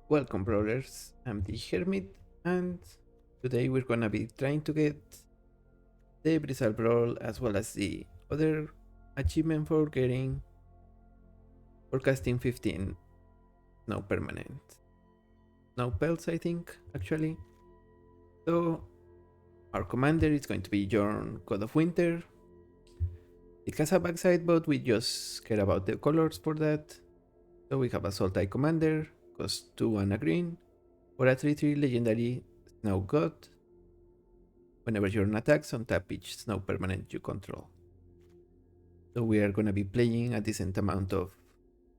Welcome, brawlers. I'm the Hermit, and today we're gonna be trying to get the Brawl Brawl as well as the other achievement for getting forecasting 15 now permanent. Now pelts, I think, actually. So our commander is going to be Jorn, God of Winter. It has a backside, but we just care about the colors for that. So we have a Sultai commander, costs 2 and a green, for a 3/3 legendary Snow God. Whenever Jorn attacks, untap each snow permanent you control. So we are gonna be playing a decent amount of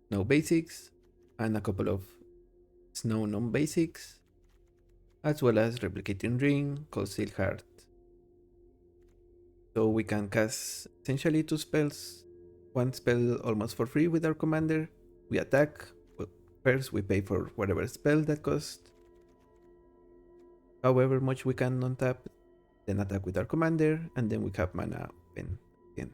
snow basics and a couple of snow non-basics, as well as replicating ring, cold steel heart. So we can cast essentially 2 spells, one spell almost for free with our commander. We attack, but first we pay for whatever spell that costs however much we can untap, then attack with our commander, and then we have mana open again.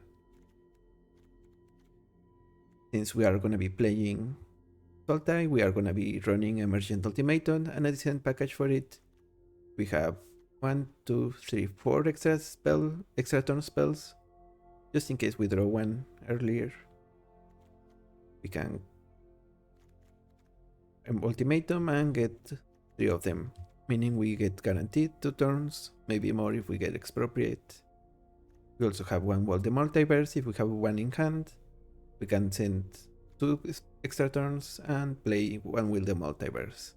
Since we are going to be playing Sultai, we are going to be running Emergent Ultimatum and a decent package for it. We have 1, 2, 3, 4 extra turn spells, just in case we draw one earlier. We can Ultimatum and get 3 of them, meaning we get guaranteed 2 turns, maybe more if we get Expropriate. We also have 1 Wall the Multiverse if we have 1 in hand. We can send 2 extra turns and play 1 Will the Multiverse.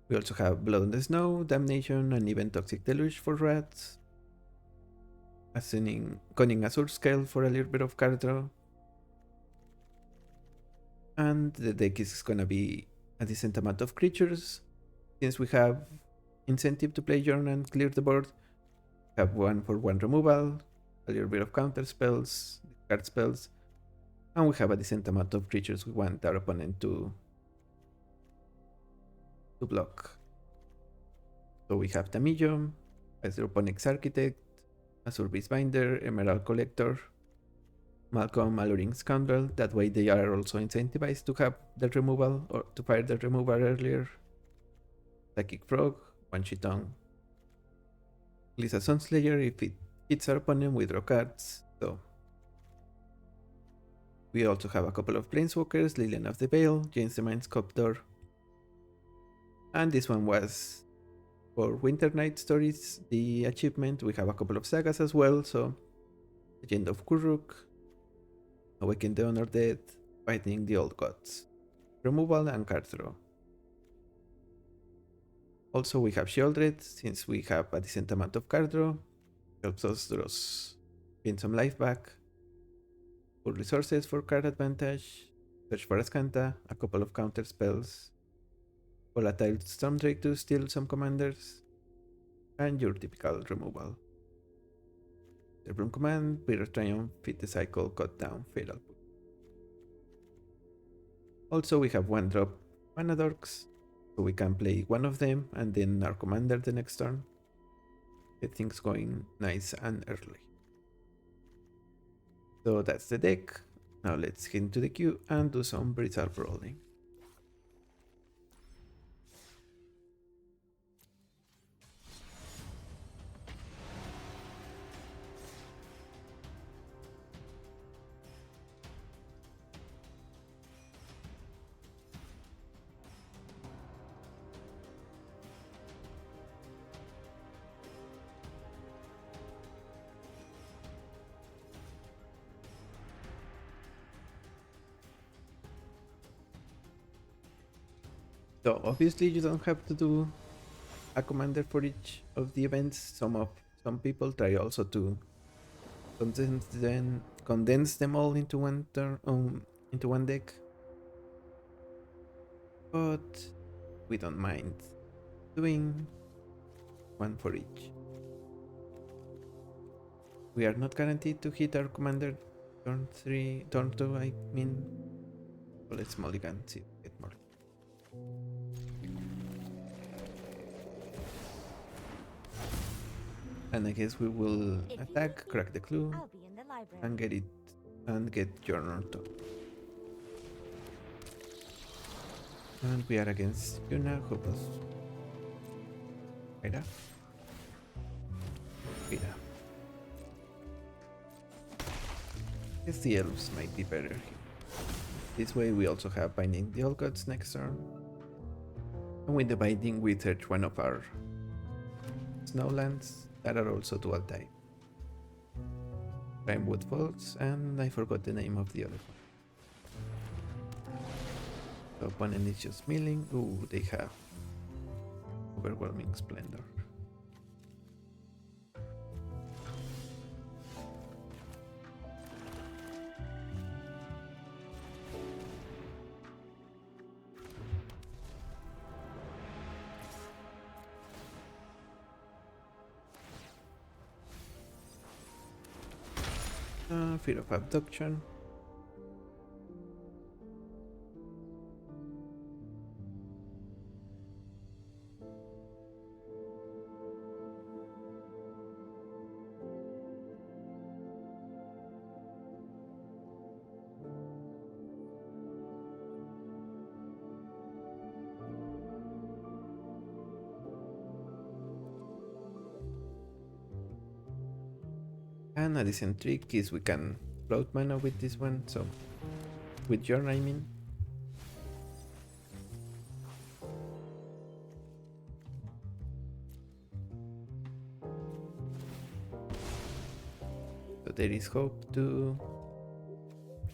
We also have Blood on the Snow, Damnation, and even Toxic Deluge for rats. Cunning Azure Scale for a little bit of card draw. And the deck is gonna be a decent amount of creatures. Since we have incentive to play Jorn and clear the board, we have 1 for 1 removal, a little bit of counter spells, card spells, and we have a decent amount of creatures we want our opponent to block. So we have Tamillo, Hydroponics Architect, Azure Beastbinder, Emerald Collector, Malcolm, Alluring Scoundrel. That way they are also incentivized to have the removal or to fire the removal earlier. Psychic Frog, Banshee Tongue, Lisa Sunslayer if it hits our opponent with draw cards. So we also have a couple of Planeswalkers, Lilian of the Veil, James the Mind Sculptor. And this one was for Winter Night Stories, the achievement. We have a couple of sagas as well, so Legend of Kuruk, Awaken the Undead, Fighting the Old Gods, removal and card draw. Also we have Shieldred, since we have a decent amount of card draw, helps us gain some life back. Full resources for card advantage, search for Ascanta, a couple of counter spells, Volatile Stormdrake to steal some commanders, and your typical removal. Cerebrum Command, Bitter Triumph, Fit the Cycle, Cut Down, Fatal Push. Also we have 1 drop Mana Dorks, so we can play 1 of them and then our commander the next turn. Get things going nice and early. So that's the deck. Now let's get into the queue and do some Brawl brawling. So obviously you don't have to do a commander for each of the events. Some people try also to condense them all into one turn, into one deck. But we don't mind doing 1 for each. We are not guaranteed to hit our commander turn 2 I mean. So let's mulligan, see if we get more. And I guess we will attack, crack the clue, and get it, and get Jorn on top. And we are against Yuna, who was Ira. Ira. Guess the elves might be better here. This way we also have Binding the Old Gods next turn. And with the Binding we search one of our snowlands that are also dual type. Primewood Falls, and I forgot the name of the other one. The opponent is just milling. Ooh, they have Overwhelming Splendor. Fear of Abduction. And a decent trick is we can float mana with this one, so with Jorn I mean. So there is hope to,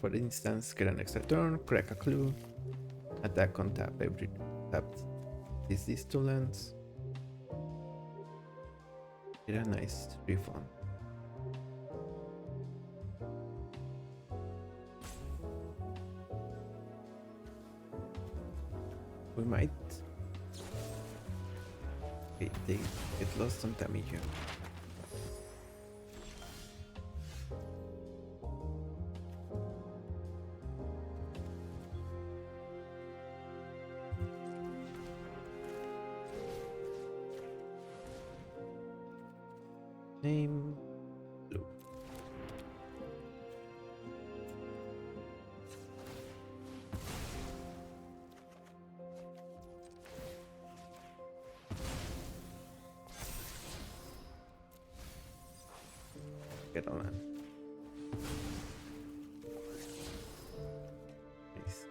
for instance, get an extra turn, crack a clue, attack on tap every tapped is these two lands. Get a nice refund. We might. Okay, they get lost on Tamillo. Name blue. Get on that. Nice.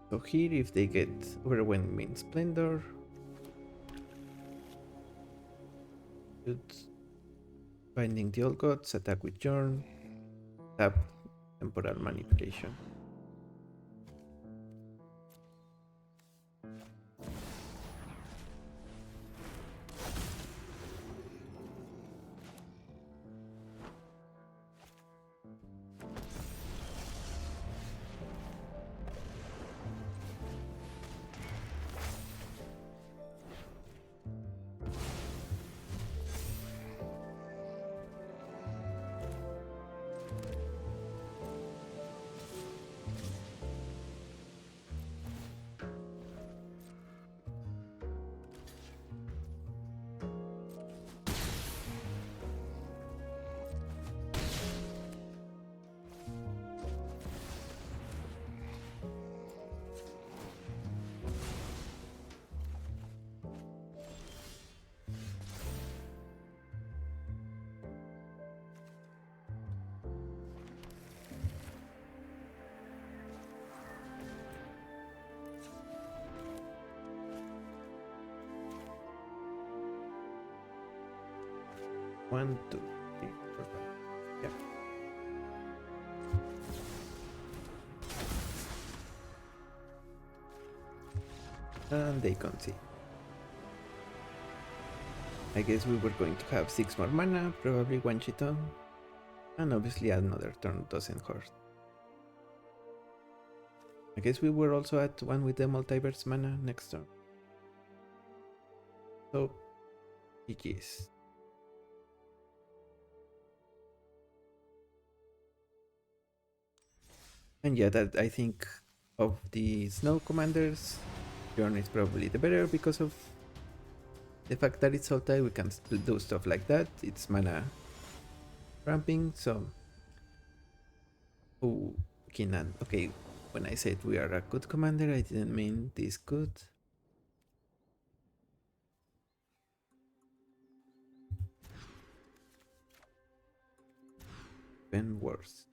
So here, if they get Overwhelming Splendor, should Binding the Old Gods, attack with Jorn, tap Temporal Manipulation. One, two, three, four, five. Yeah. And they concede. I guess we were going to have 6 more mana, probably one Chiton, and obviously another turn doesn't hurt. I guess we were also at 1 with the multiverse mana next turn. So GG's. And yeah, that I think of the snow commanders, Jorn is probably the better because of the fact that it's Sultai. We can do stuff like that. It's mana ramping, so oh, Kinan. Okay, when I said we are a good commander, I didn't mean this good. Even worse.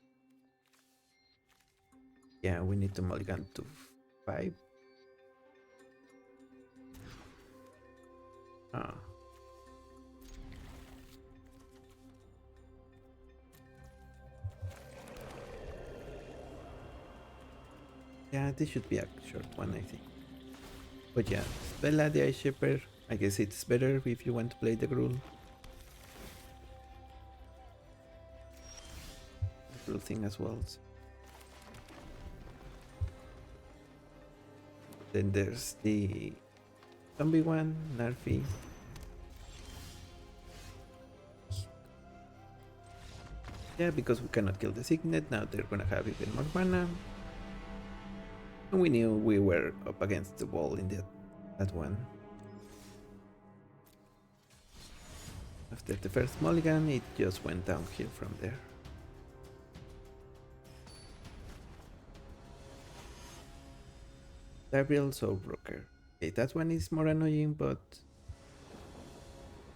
Yeah, we need to mulligan to 5. Ah. Yeah, this should be a short one, I think. But yeah, Bella the Ice Shepherd. I guess it's better if you want to play the Gruul. The Gruul thing as well. Then there's the zombie one, Narfi. Yeah, because we cannot kill the Signet, now they're gonna have even more mana. And we knew we were up against the wall in that one. After the first mulligan, it just went downhill from there. Gabriel Soulbroker. Okay, that one is more annoying, but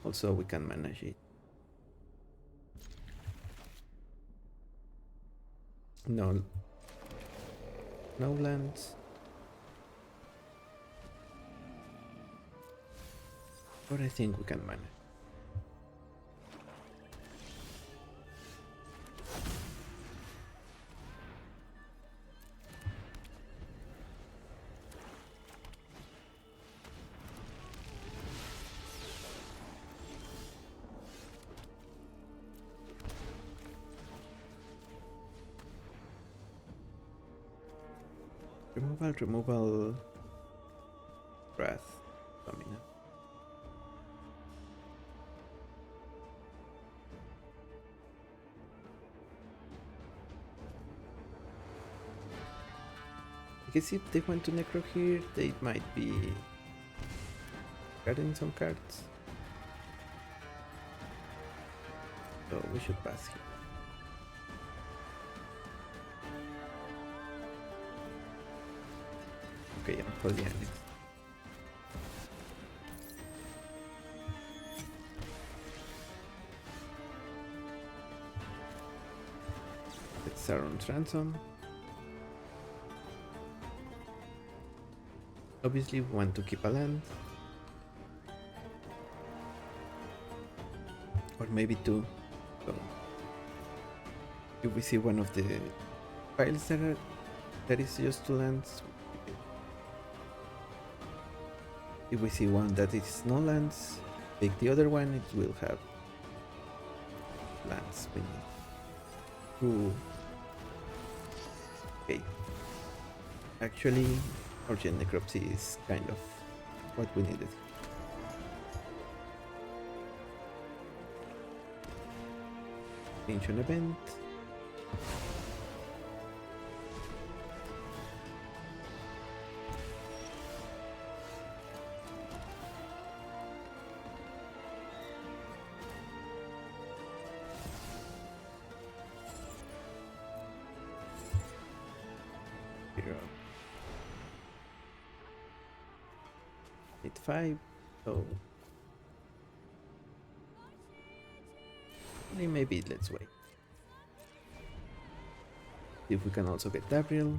also we can manage it. No lands. But I think we can manage. Removal, Wrath, Dominant. I guess if they want to Necro here, they might be cutting some cards. So we should pass here. Okay, I'm for the ending. It's Sauron's Ransom. Obviously, we want to keep a land. Or maybe 2. So, if we see one of the files that is just 2 lands, if we see one that is no lands, take the other one, it will have lands we need. Ooh. Okay. Actually, Urgent Necropsy is kind of what we needed. Extinction event. Hit 5, so maybe let's wait. See if we can also get Gabriel.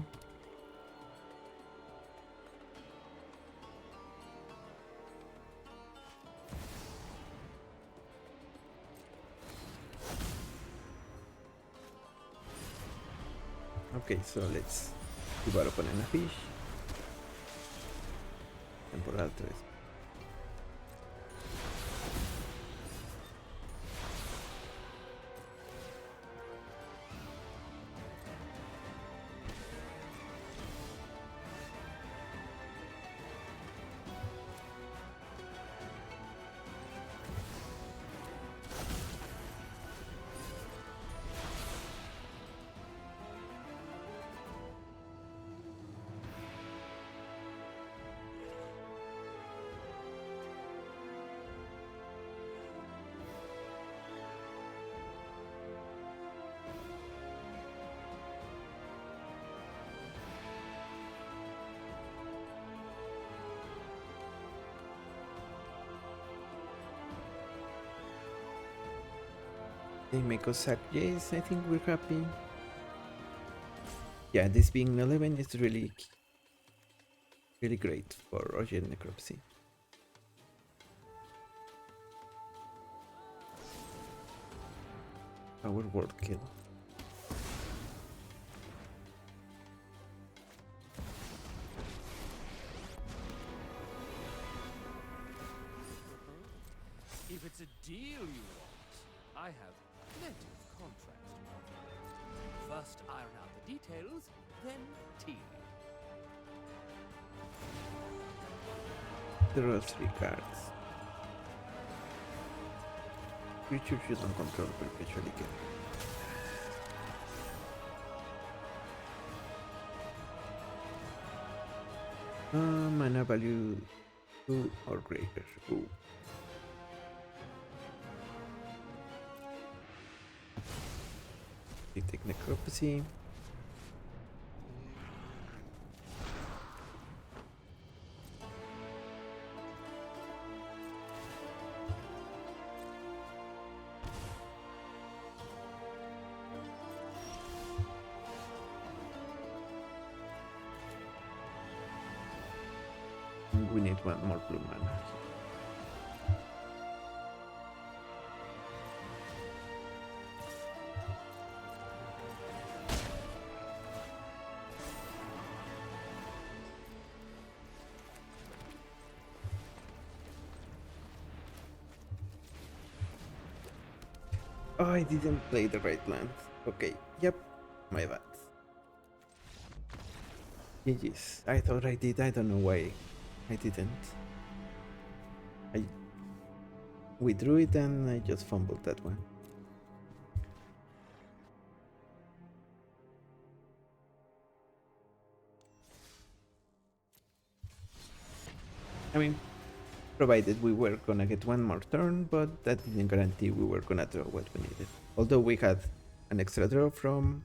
Okay, so let's give our opponent a fish. Temporal 3. They make us sack Jace, I think we're happy. Yeah, this being 11 is really great for Roger Necropsy. Our word kill. If it's a deal you want, I have plenty of contracts to offer. First iron out the details, then tea. Draw 3 cards. Creatures you don't control perpetually kill. Mana value 2 or greater. Ooh. We take Necropsy. We need one more blue mana. Oh, I didn't play the right land. Okay, yep, my bad. GG's. I thought I did, I don't know why I didn't. I withdrew it and I just fumbled that one. I mean, provided we were gonna get one more turn, but that didn't guarantee we were gonna draw what we needed. Although we had an extra draw from...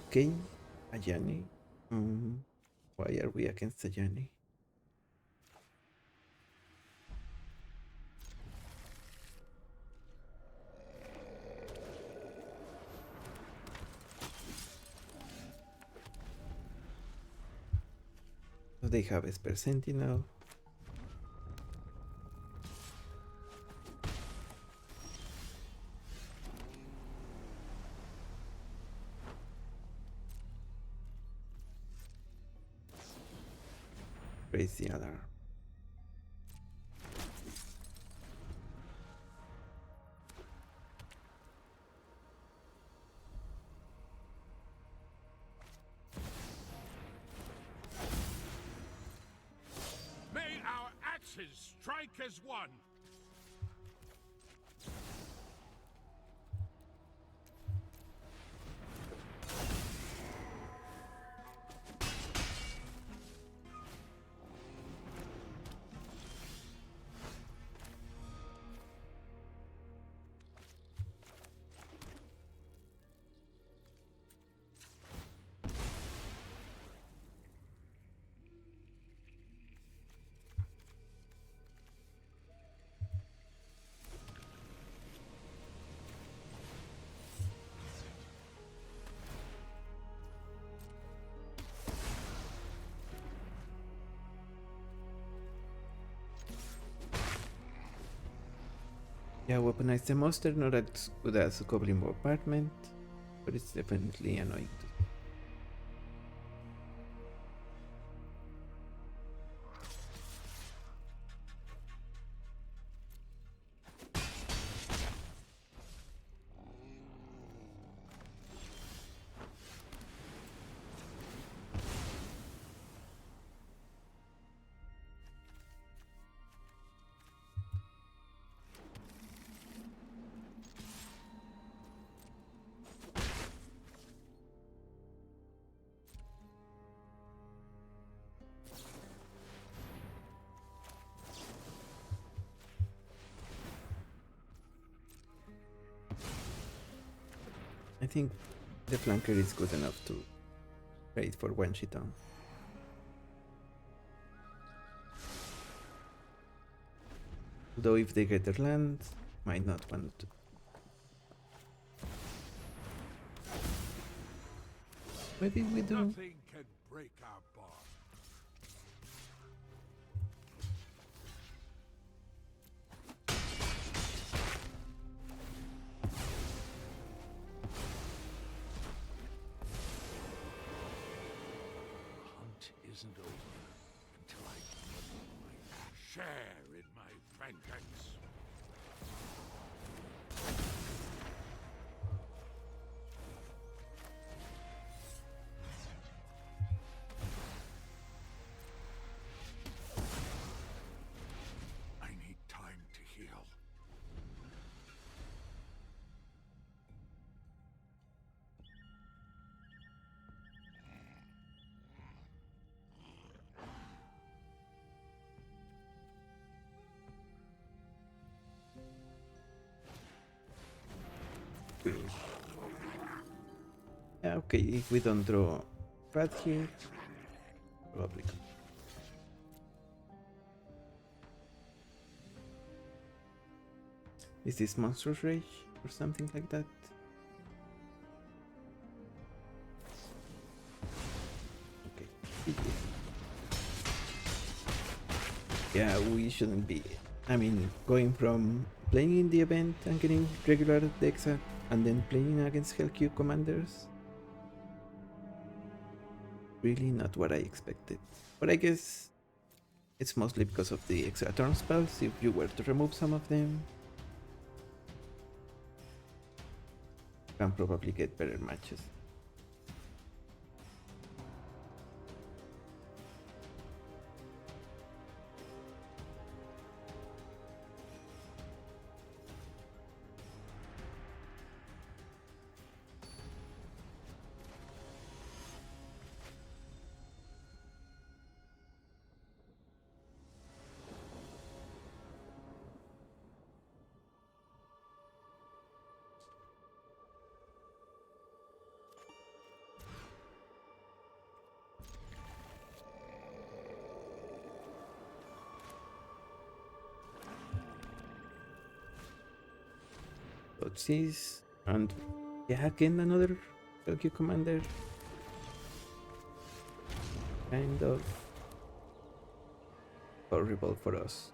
Okay, Ajani. Why are we against Ajani? So they have a Esper Sentinel. Raise the alarm. May our axes strike as one! Yeah, weaponize the monster, not as good as Goblin Bombardment, but it's definitely annoying to see. I think the flanker is good enough to trade for one Shiton. Though if they get their land, might not want to. Maybe we do. Nothing can break our bond. The hunt isn't over until I share in my vengeance. I need time to heal. Yeah, okay, if we don't draw rat here, probably. Is this Monstrous Rage or something like that? Okay. Yeah, we shouldn't be. I mean, going from playing in the event and getting regular decks and then playing against Hellcube commanders. Really not what I expected. But I guess it's mostly because of the extra turn spells. If you were to remove some of them, you can probably get better matches. This and yeah, again another Hellcube commander. Kind of horrible for us.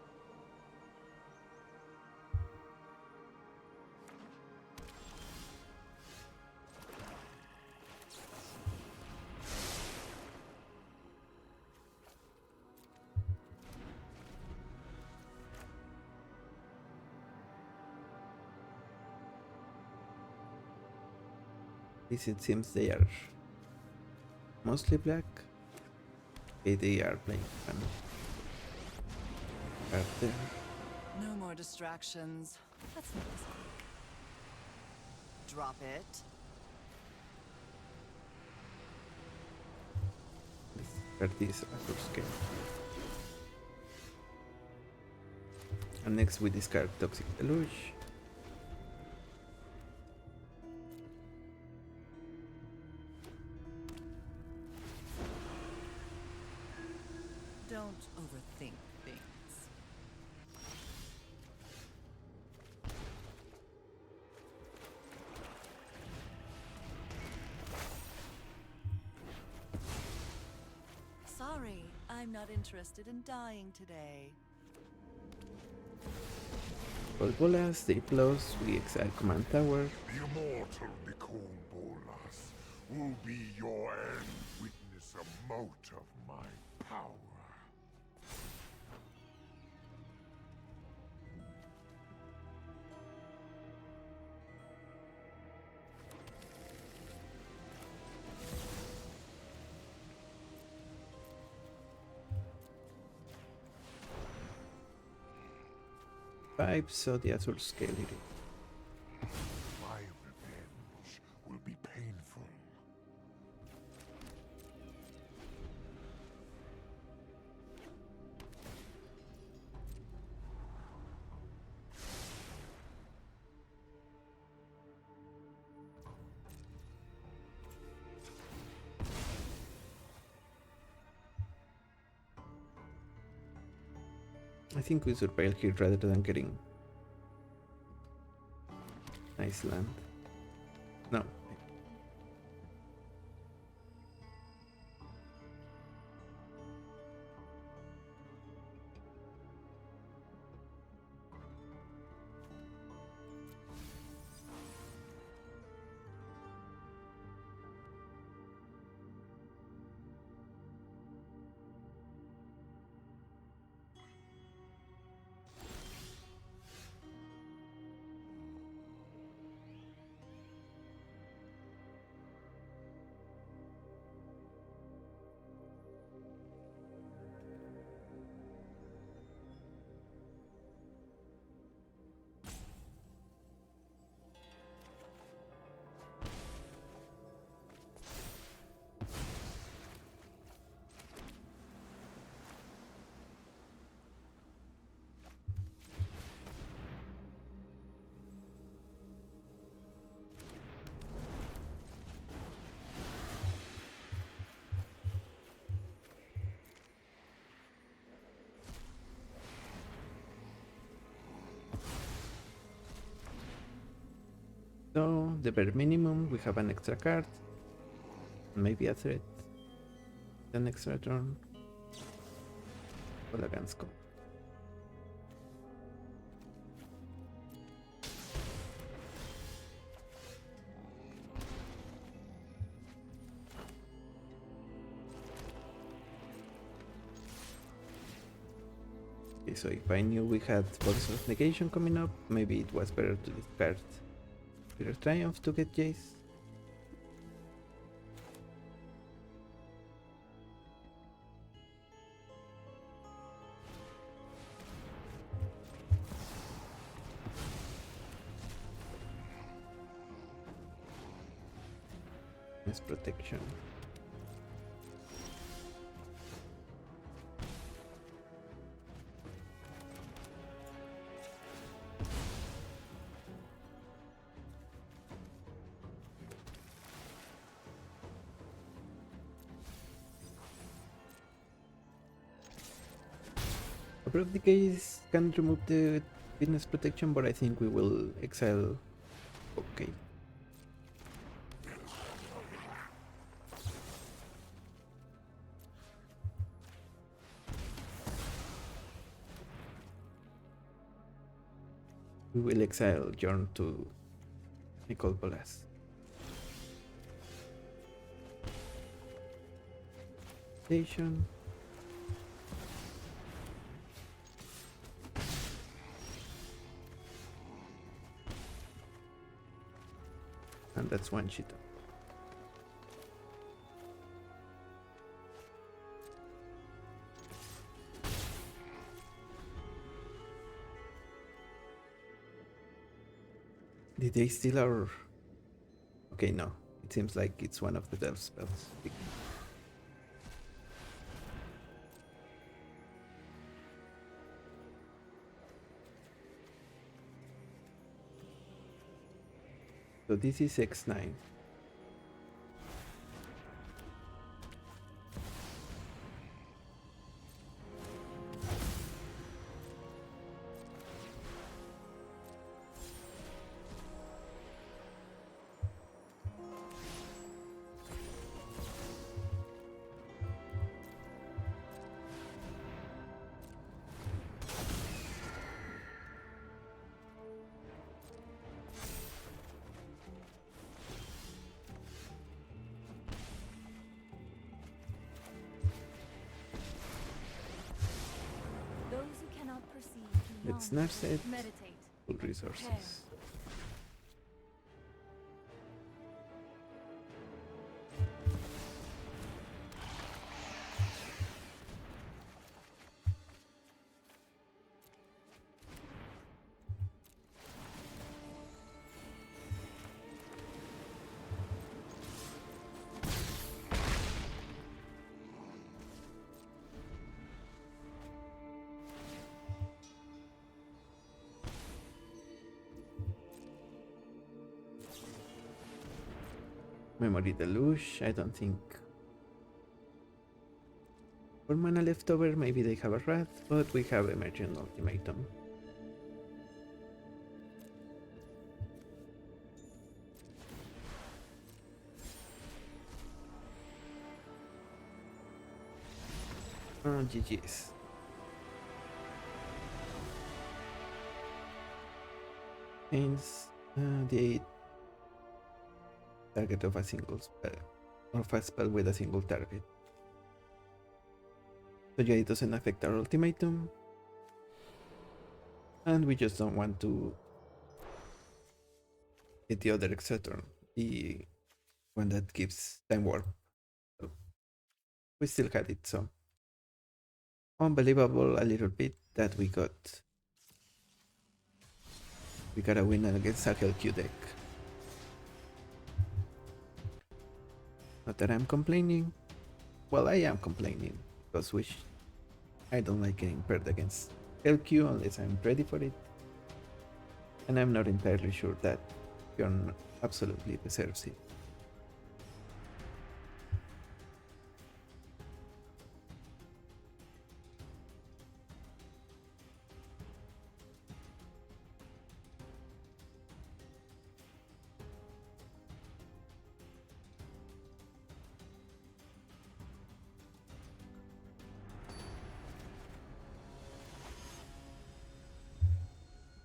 It seems they are mostly black. Okay, they are playing fun. Are there? No more distractions. That's nice. Drop it. Let's start this upper scale. And next we discard Toxic Deluge. Don't overthink things. Sorry, I'm not interested in dying today. For Bolas, they plus, we exile Command Tower. The immortal Nicole Bolas will be your end. Witness a mote of my power. So the Azure scale it. My revenge will be painful. I think we surveil here rather than getting Nice land. No. So, the bare minimum, we have an extra card. Maybe a threat. An extra turn. All against go. Okay, so if I knew we had Bodies of Negation coming up, maybe it was better to discard Spirit Triumph to get Jace. Yes, protection. Abrupt Decays can remove the witness protection, but I think we will exile. Okay. We will exile Jorn to Nicol Bolas. Station. And that's one shit. Did they steal our... Okay, no. It seems like it's one of the delve spells. So this is X9. Let's nurse it. Full resources. Memory Deluge, I don't think. 4 mana left over, maybe they have a rat, but we have Emergent Ultimatum. GG's. Means the target of a single spell, or of a spell with a single target. So yeah, it doesn't affect our ultimatum. And we just don't want to hit the other extra turn, the one that gives time warp. So we still had it, so unbelievable a little bit that we got a win against a LQ deck. Not that I'm complaining. Well, I am complaining because I don't like getting paired against LQ unless I'm ready for it. And I'm not entirely sure that Jorn absolutely deserves it.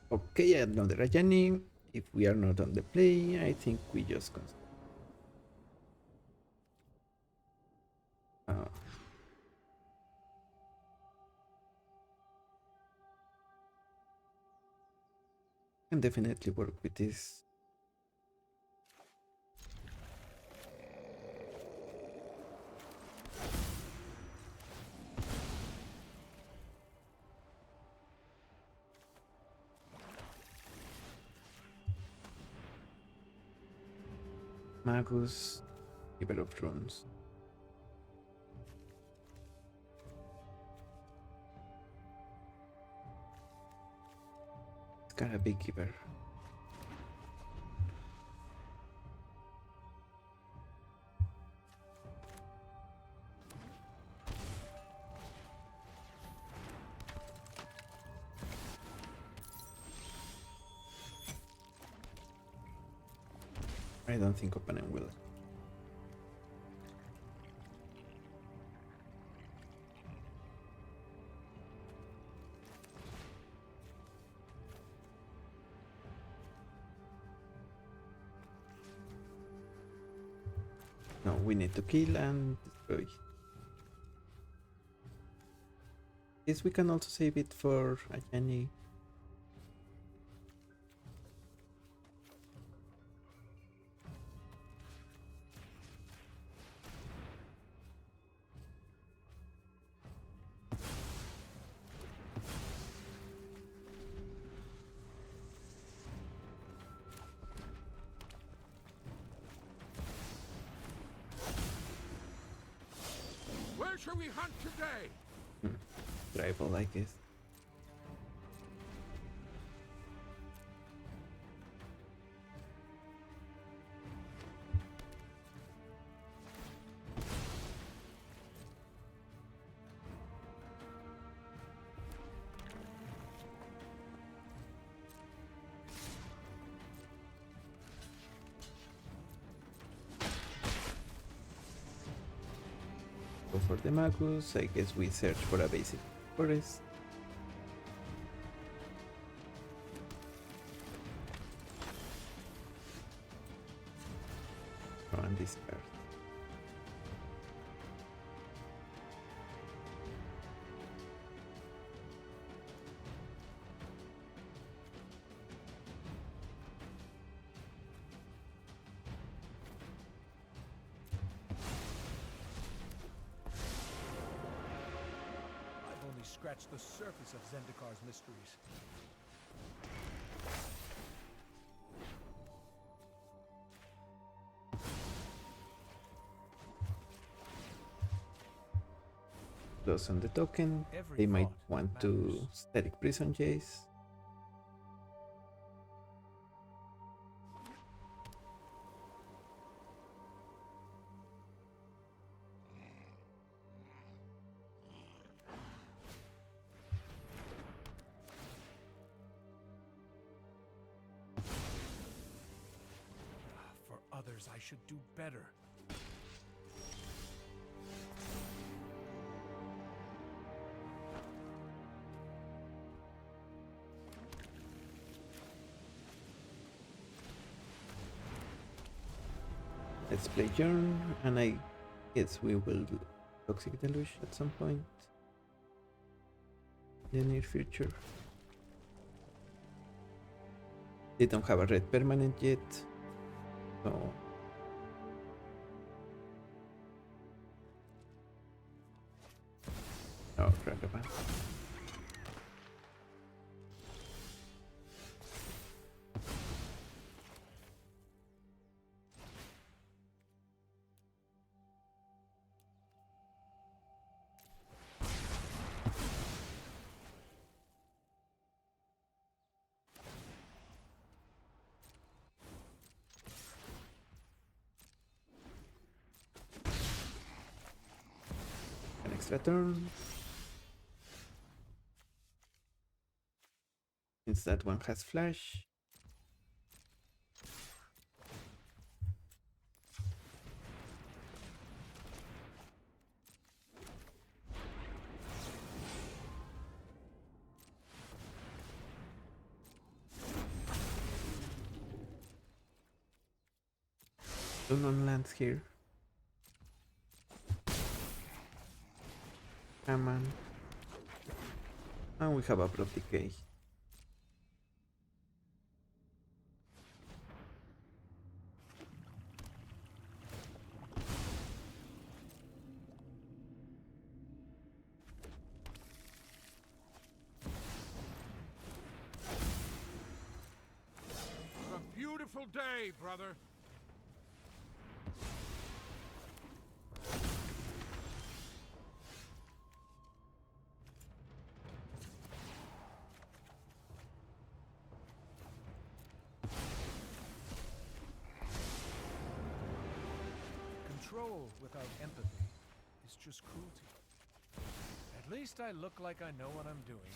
Okay, another Ajani. If we are not on the play, I think we just can definitely work with this. Magus, Giver of Thrones. It's got a big giver. I don't think opponent will. No, we need to kill and destroy. Yes, we can also save it for Ajani. Where shall we hunt today? Tribal, I guess. Go for the Magus. I guess we search for a basic forest. And discard. I've only scratched the surface of Zendikar's mysteries. Close on the token. They might want to static prison Jace. For others, I should do better. Let's play Jorn, and I guess we will do Toxic Deluge at some point in the near future. They don't have a red permanent yet, so oh, Ragavan. An extra turn. Since that one has flash. Two non-lands here. Come on. And we have a Abrupt Decay. A beautiful day, brother. Control without empathy is just cruelty. At least I look like I know what I'm doing.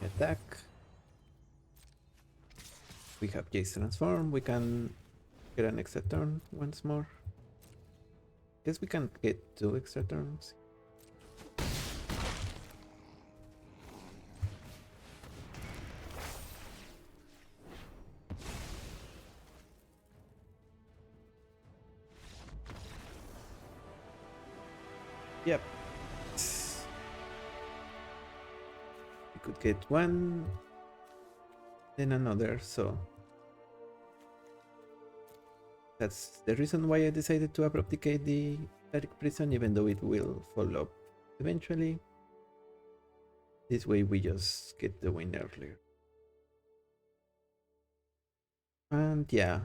Attack. We have Jace transform. We can get an extra turn once more. Guess we can get 2 extra turns. Yep. We could get one, then another, so that's the reason why I decided to abdicate the Dark Prison, even though it will fall up eventually. This way we just get the win earlier. And yeah,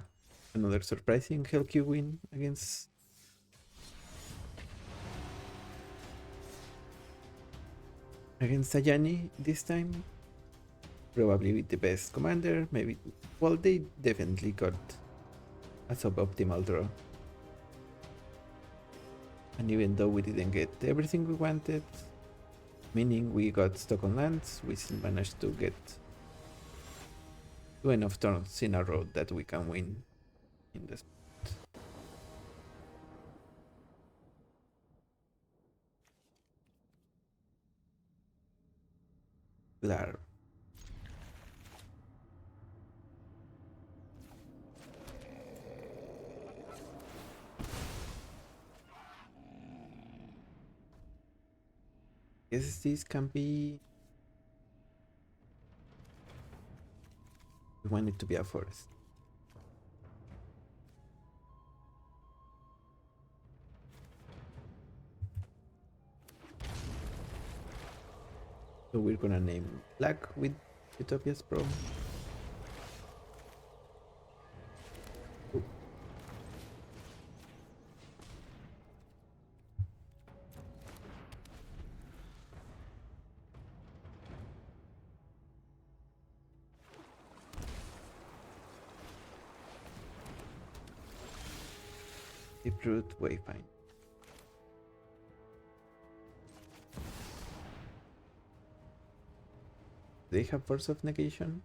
another surprising Hellq win against Ayani this time. Probably with the best commander, maybe. Well, they definitely got a suboptimal draw. And even though we didn't get everything we wanted, meaning we got stuck on lands, we still managed to get 2 enough turns in a row that we can win in the spot. Claro. Guess this can be. We want it to be a forest. So we're gonna name Black with Utopia's Pro. Deep-root Wayfind. They have Force of Negation?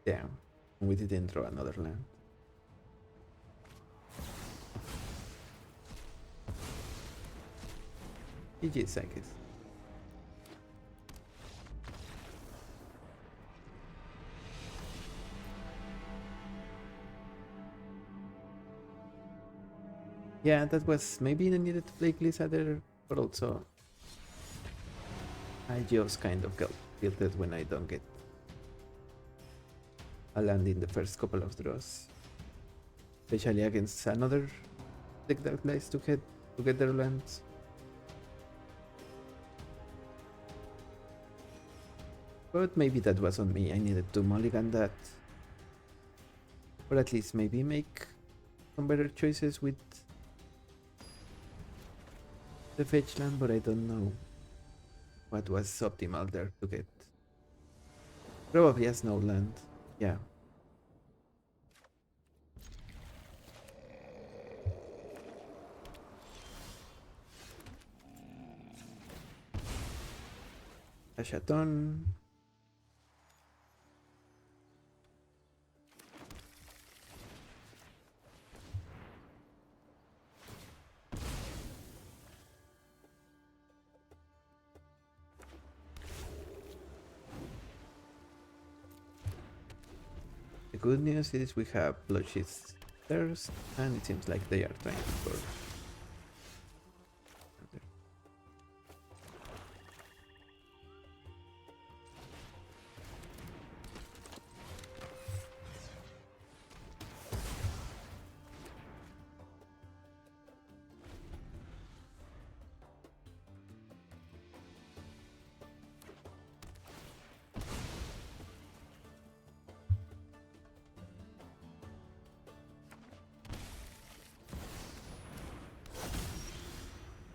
Damn, we didn't draw another land. GG's, I guess. Yeah, that was maybe I needed to play Glissader, but also I just kind of get tilted when I don't get a land in the first couple of draws. Especially against another deck that likes to get their lands. But maybe that was on me. I needed to mulligan that. Or at least maybe make some better choices with the fetch land, but I don't know what was optimal there to get. Probably a snow land. Yeah. A chaton. The good news is we have Bloodshit's Thirst, and it seems like they are trying to score.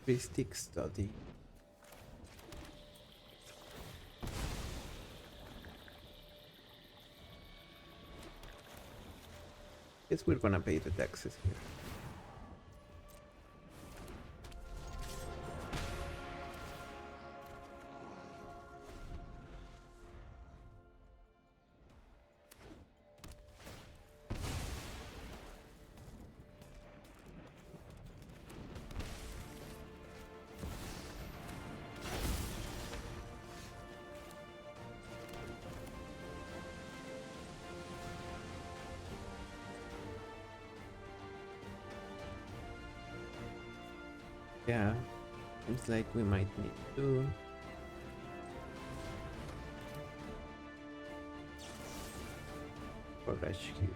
Mystic Study. Guess we're gonna pay the taxes here. Yeah, seems like we might need to rush here.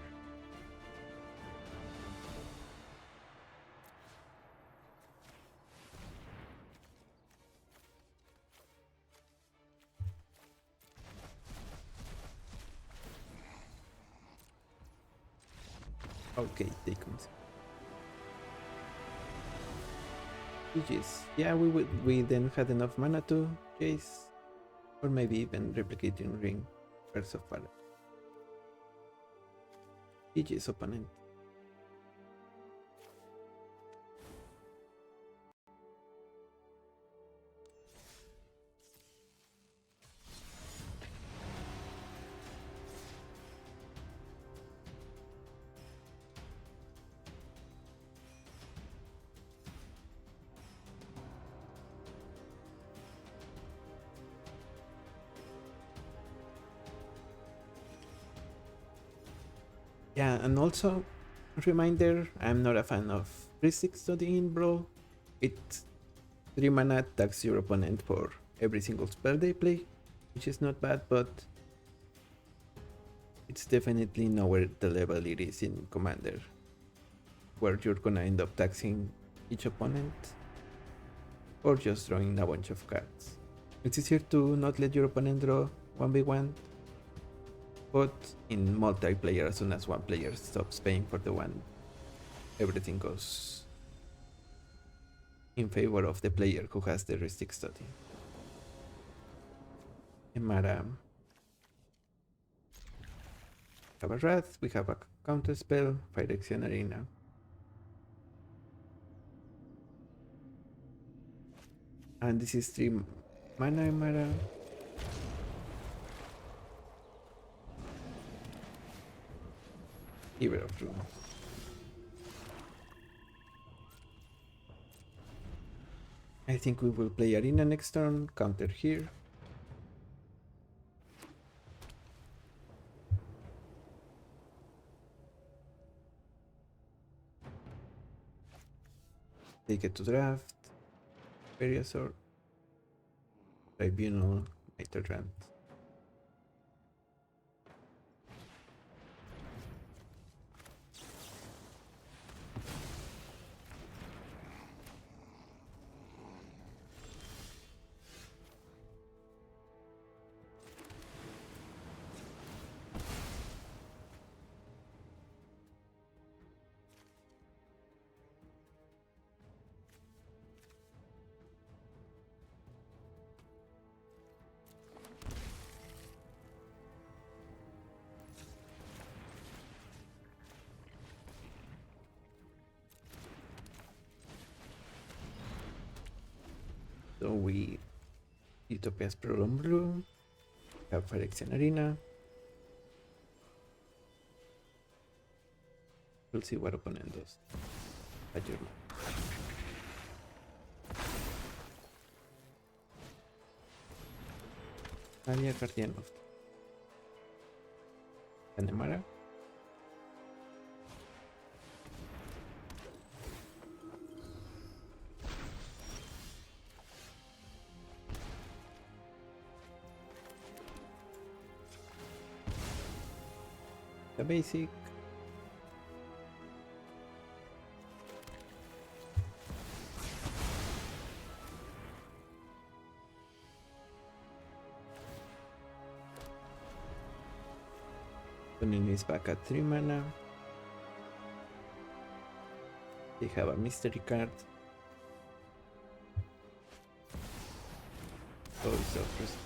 Okay, take on. GG's. Yeah, we then had enough mana to chase, or maybe even replicating ring. First of all, GG's opponent. Yeah, and also reminder, I'm not a fan of 3-6 study in Brawl. It 3 mana attacks your opponent for every single spell they play, which is not bad, but it's definitely nowhere the level it is in Commander, where you're gonna end up taxing each opponent or just drawing a bunch of cards. It's easier to not let your opponent draw 1v1, but in multiplayer, as soon as one player stops paying for the one, everything goes in favor of the player who has the heuristic study. Emara. We have a Wrath, we have a counter spell, Phyrexian Arena. And this is 3 mana Emara. Giver of Runes. I think we will play Arena next turn, counter here. Take it to draft. Periosor. Tribunal. Miterant. So we Utopia's Brawl on blue. Have Phyrexian Arena. We'll see what opponent does. A Jorn. Alia Guardian of Canemara. The basic. Sunin is back at 3 mana. They have a mystery card. Oh, so first.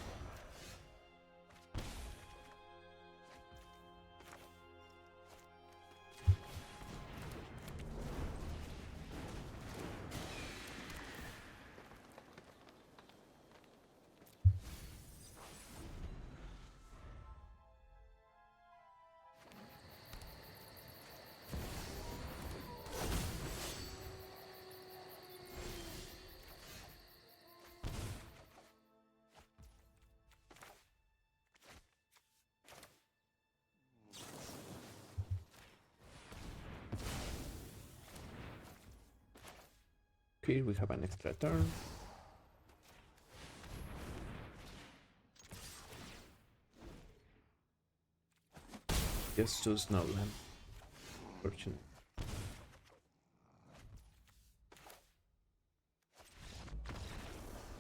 Here we have an extra turn. Just choose no land. Fortunate.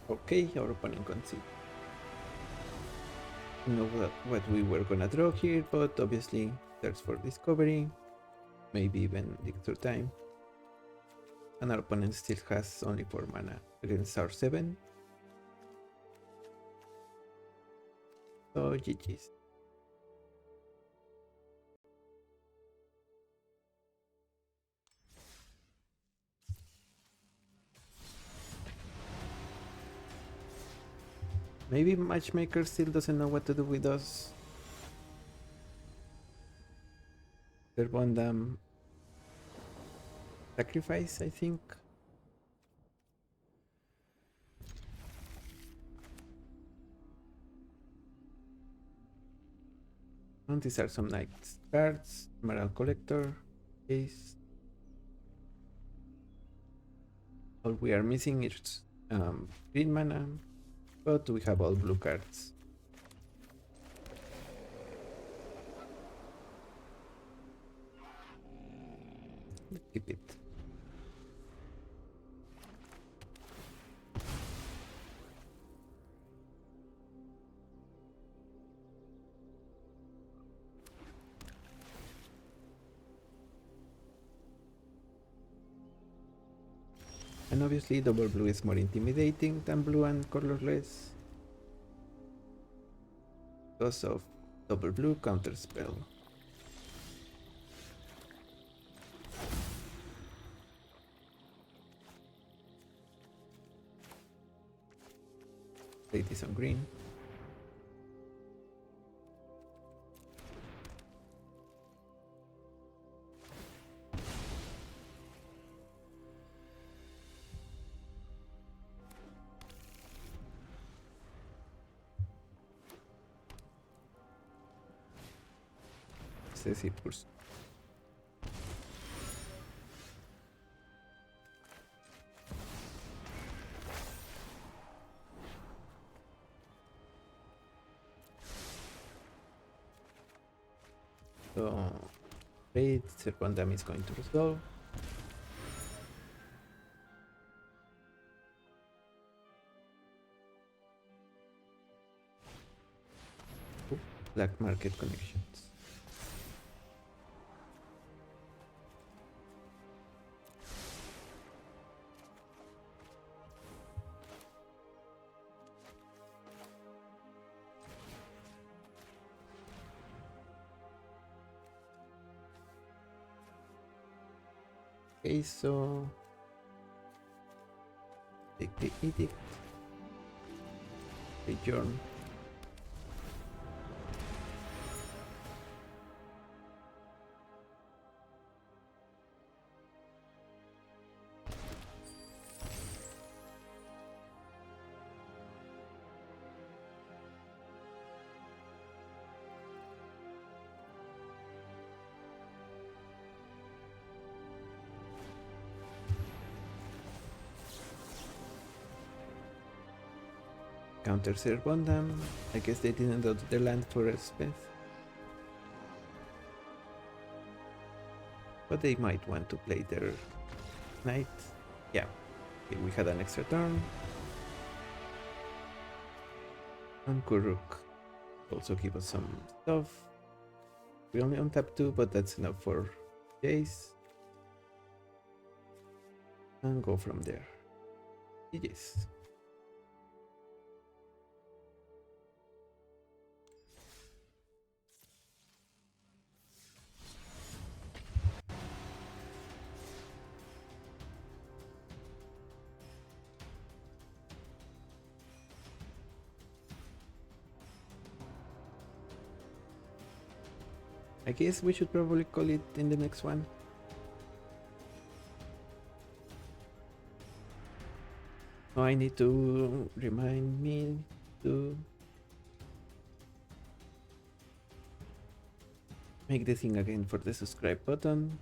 Okay, our opponent concede. Know what we were gonna draw here, but obviously search for discovery, maybe even dig through time. And our opponent still has only 4 mana against our 7. So GG's. Maybe Matchmaker still doesn't know what to do with us. Verbondam sacrifice, I think. And these are some nice cards. Emerald Collector, Ace. All we are missing is green mana, but we have all blue cards. Let's keep it. And obviously double blue is more intimidating than blue and colorless because of double blue counter spell. Play this on green. Excessive pursuit. So great, Serpondam is going to resolve. Ooh, black market connections. Okay, so take the edict, the Jorn. Counter Serpondam. I guess they didn't go to the land for a space. But they might want to play their knight. Yeah, okay, we had an extra turn. And Kuruk also give us some stuff. We only untap 2, but that's enough for Jace. And go from there. GG's. I guess we should probably call it in the next one. Oh, I need to remind me to make the thing again for the subscribe button.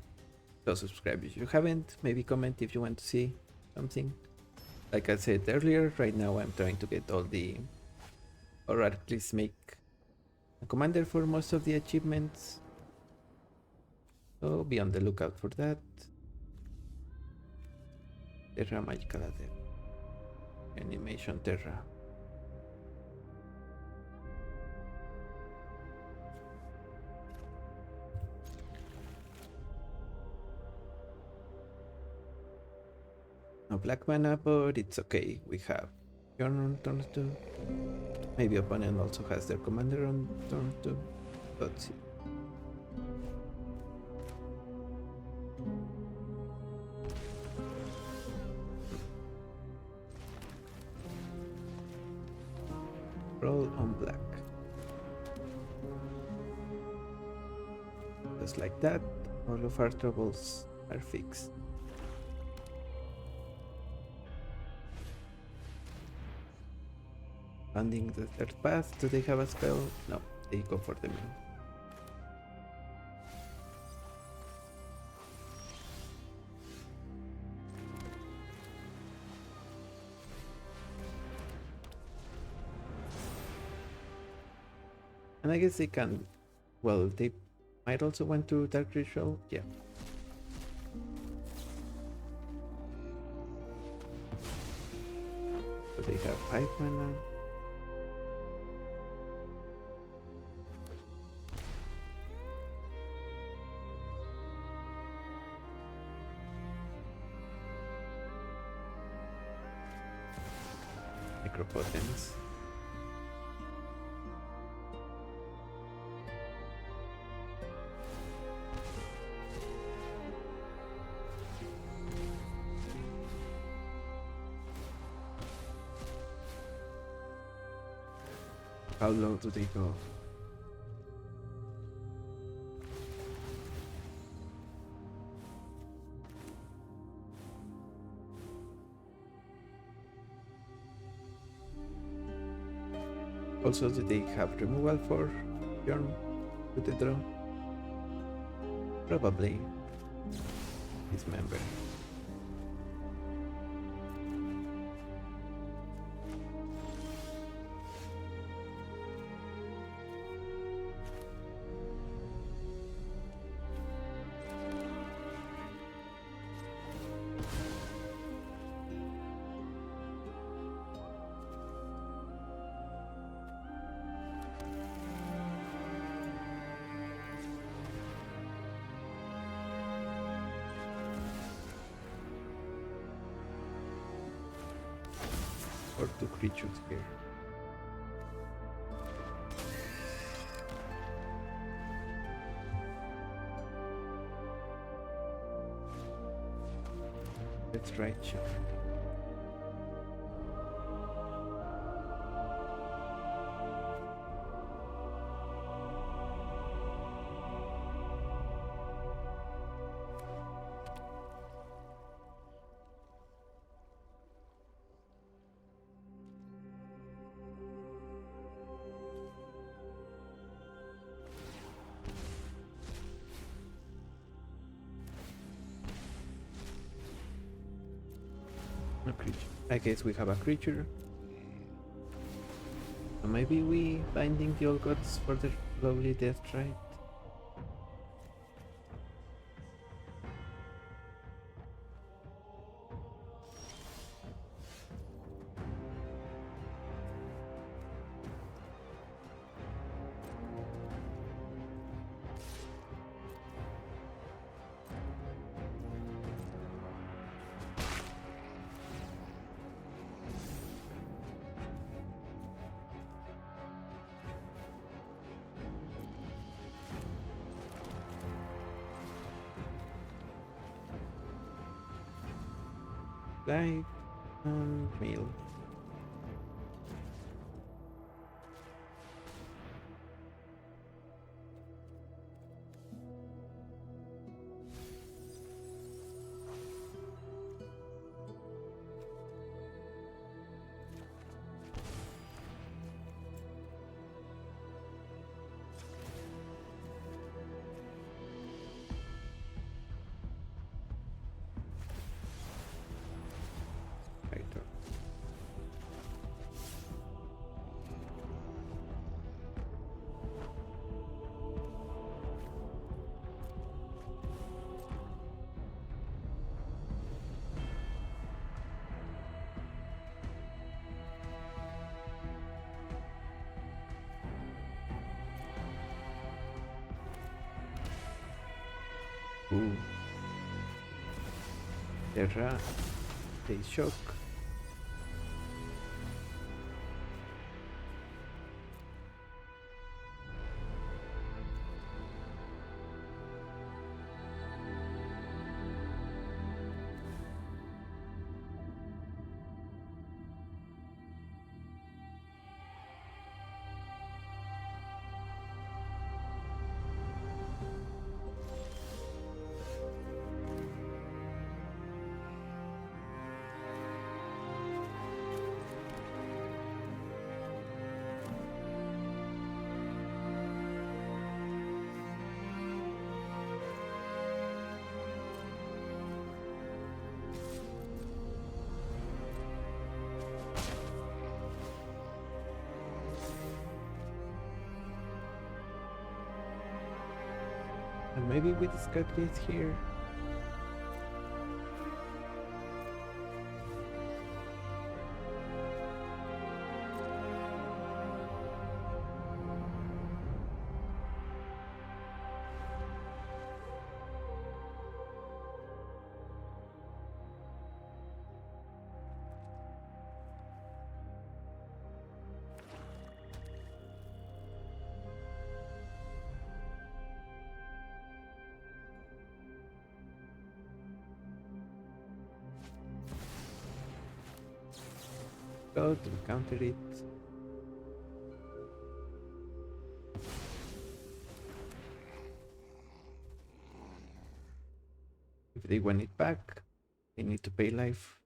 So subscribe if you haven't, maybe comment if you want to see something. Like I said earlier, right now I'm trying to get all the, or at least make a commander for most of the achievements. So be on the lookout for that. Terra Magical Adept. Animation Terra. No black mana, but it's okay. We have Jorn on turn 2. Maybe opponent also has their commander on turn 2. Let's see. Brawl on black. Just like that, all of our troubles are fixed. Funding the third path. Do they have a spell? No, they go for the mill. And I guess they can, well, they might also want to Dark Ritual, yeah. So they have 5 mana. Necropotence. How low do they go? Also, do they have removal for Jorn with the draw? Probably. Dismember. for 2 creatures here. Let's try check. No creature. I guess we have a creature. So maybe we binding the old gods for their lovely death right? Light and mail. Right. Ooh. Terra. Face shock. And maybe we discard this here. Go to counter it. If they want it back, they need to pay life.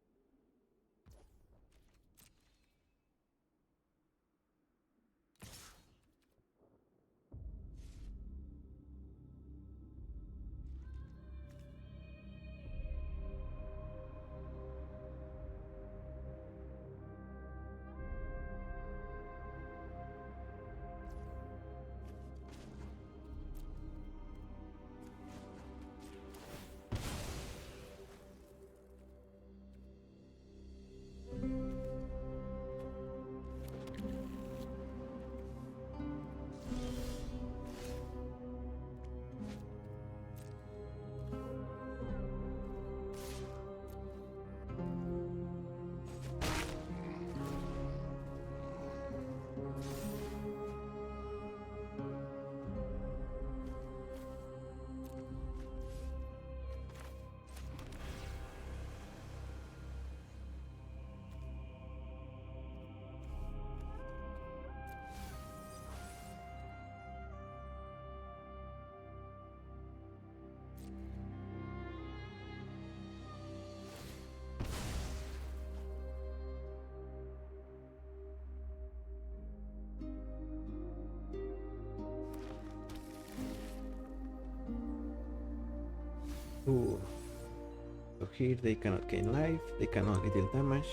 Ooh. So here they cannot gain life, they can only deal damage.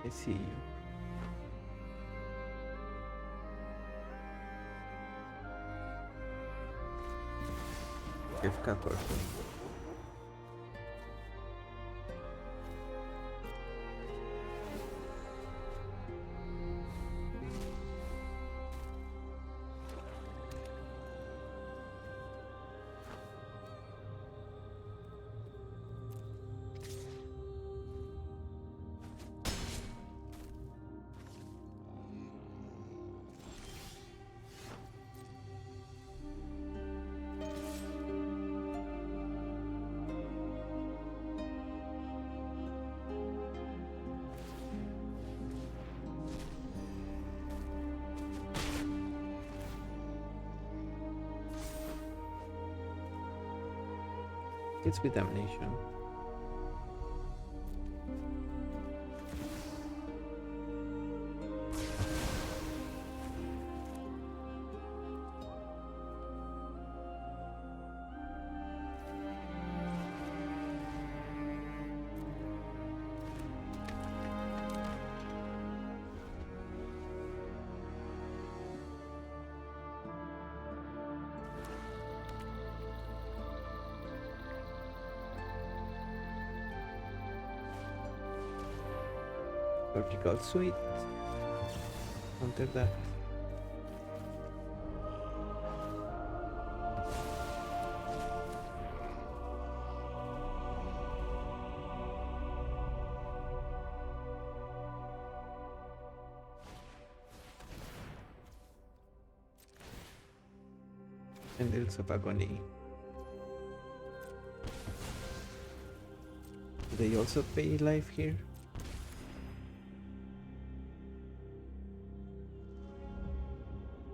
I see you. F14. It's with damnation. Vertical sweep. Counter that. Candles of Agony. Do they also pay life here?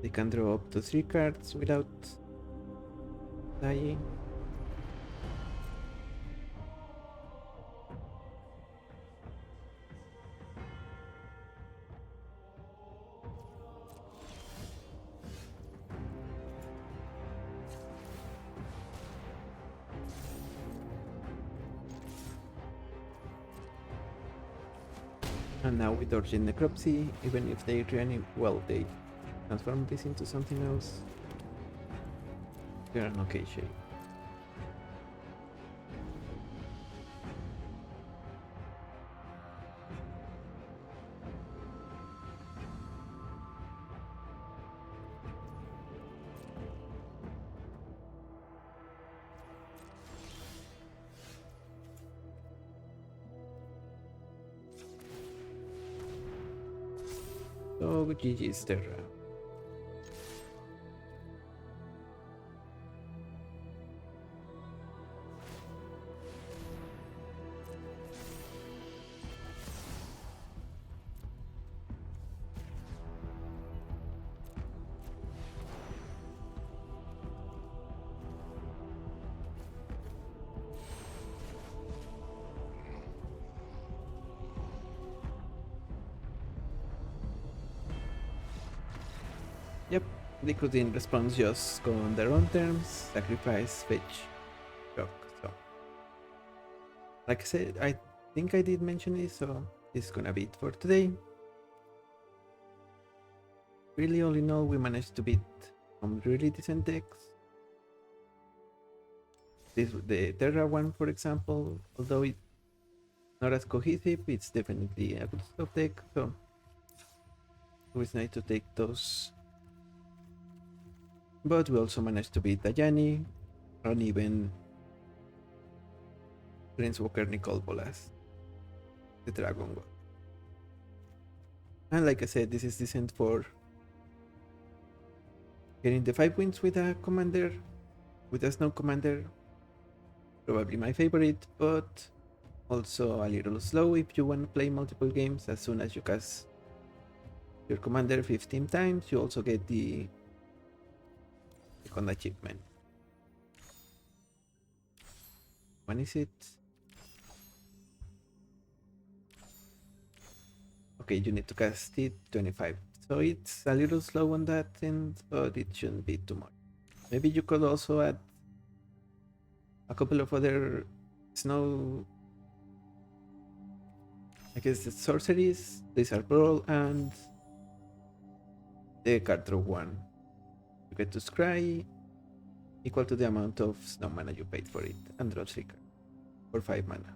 They can draw up to 3 cards without dying. And now with Origin Necropsy, even if they well, they transform this into something else, they're in okay shape. So GG's Terra. Yep, they could in response just go on their own terms, sacrifice, fetch, shock. So, like I said, I think I did mention this, so this is gonna be it for today. Really, all in all, we managed to beat some really decent decks. The Terra one, for example, although it's not as cohesive, it's definitely a good stuff deck. So it was nice to take those. But we also managed to beat Dajani, and even Planeswalker Nicole Bolas, the Dragon God. And like I said, this is decent for getting the 5 wins with a commander, with a Snow Commander. Probably my favorite, but also a little slow if you want to play multiple games. As soon as you cast your commander 15 times, you also get the second achievement. When is it? Okay, you need to cast it 25 So it's a little slow on that end, but it shouldn't be too much. Maybe you could also add a couple of other snow, I guess, the sorceries, Blizzard Brawl, and the card draw one. You get to scry equal to the amount of snow mana you paid for it, and draw 3 cards for 5 mana.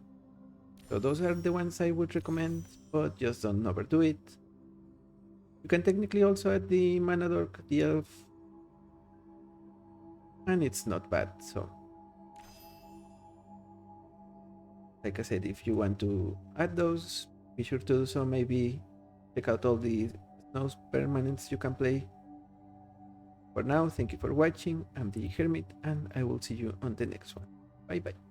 So those are the ones I would recommend, but just don't overdo it. You can technically also add the Mana Dork, the Elf, and it's not bad. So, like I said, if you want to add those, be sure to do so. Maybe check out all the snow permanents you can play. For now, thank you for watching. I'm the Hermit, and I will see you on the next one. Bye bye.